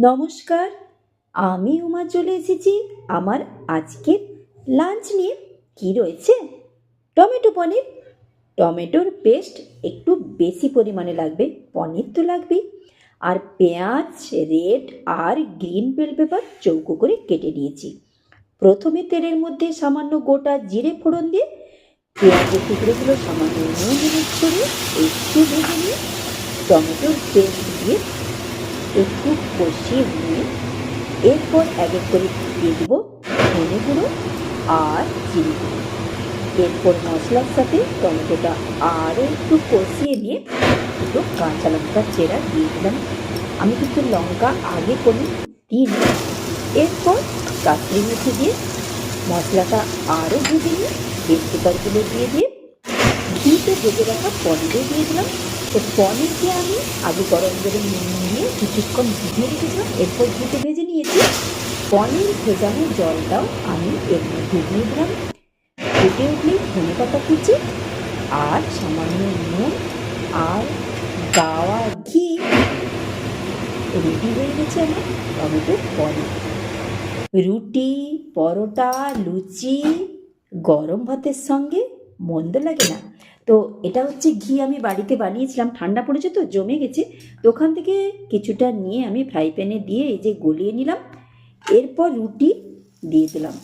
নমস্কার, আমি উমা চলে এসেছি আমার আজকের লাঞ্চ নিয়ে। কি রয়েছে? টমেটো পনির। টমেটোর পেস্ট একটু বেশি পরিমাণে লাগবে, পনির তো লাগবেই। আর পেঁয়াজ রেড আর গ্রিন বেল পেপার চৌকো করে কেটে নিয়েছি। প্রথমে তেলের মধ্যে সামান্য গোটা জিরে ফোড়ন দিয়ে পেঁয়াজের টুকরোগুলো সামান্য নুন হলুদ করে একটু ভেজে নিয়ে টমেটোর পেস্ট দিয়ে একটু কষিয়ে নিয়ে এরপর এক এক করে দিয়ে দেবো ধনে গুঁড়ো আর জিরে গুঁড়ো। এরপর মশলার সাথে টমেটোটা আরও একটু কষিয়ে নিয়ে দুটো কাঁচা লঙ্কা চেরা দিয়ে দিলাম। আমি কিন্তু লঙ্কা আগে করে দিইনি। এরপর কাঁচি মেথি দিয়ে মশলাটা আরও ভেজে নিয়ে ভেজিটেবলগুলো দিয়ে ঘিতে ভেজে রাখা পনিরও দিয়ে দিলাম। তো পনিরকে আমি আগে গরম করে নুন দিয়ে কিছুক্ষণ ভিজিয়ে রেখেছিলাম, এরপর ঘিতে ভেজে নিয়েছি। পনির ভেজানো জলটাও আমি এর মধ্যে দিয়ে দিলাম। ফুটে উঠলেই ধনেপাতা কুচি আর সামান্য নুন আর গাওয়া ঘি রেডি হয়ে গেছে আমার টমেটোর পনির। রুটি, পরোটা, লুচি, গরম ভাতের সঙ্গে মন্দ লাগে না। তো এটা হচ্ছে ঘি আমি বাড়িতে বানিয়েছিলাম, ঠান্ডা পড়েছে তো জমে গেছে। তো ওখান থেকে কিছুটা নিয়ে আমি ফ্রাই প্যানে দিয়ে এই যে গলিয়ে নিলাম। এরপর রুটি দিয়ে দিলাম।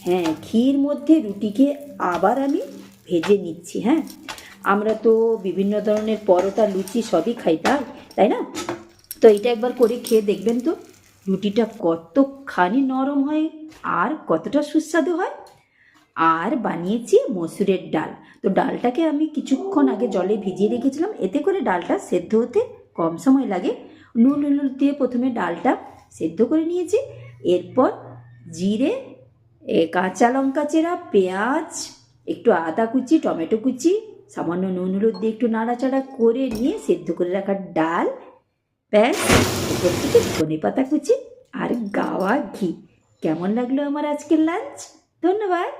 হ্যাঁ, ঘির মধ্যে রুটিকে আবার আমি ভেজে নিচ্ছি। হ্যাঁ, আমরা তো বিভিন্ন ধরনের পরোটা লুচি সবই খাই, তাই না? তো এটা একবার করে খেয়ে দেখবেন তো রুটিটা কতখানি নরম হয় আর কতটা সুস্বাদু হয়। আর বানিয়েছি মসুরের ডাল। তো ডালটাকে আমি কিছুক্ষণ আগে জলে ভিজিয়ে রেখেছিলাম, এতে করে ডালটা সেদ্ধ হতে কম সময় লাগে। নুন হলুদ দিয়ে প্রথমে ডালটা সেদ্ধ করে নিয়েছি। এরপর জিরে, কাঁচা লঙ্কা চেরা, পেঁয়াজ, একটু আদা কুচি, টমেটো কুচি, সামান্য নুন হলুদ দিয়ে একটু নাড়াচাড়া করে নিয়ে সেদ্ধ করে রাখা ডাল, ব্যাস উপর থেকে ধনেপাতা কুচি আর গাওয়া ঘি। কেমন লাগলো আমার আজকের লাঞ্চ? ধন্যবাদ।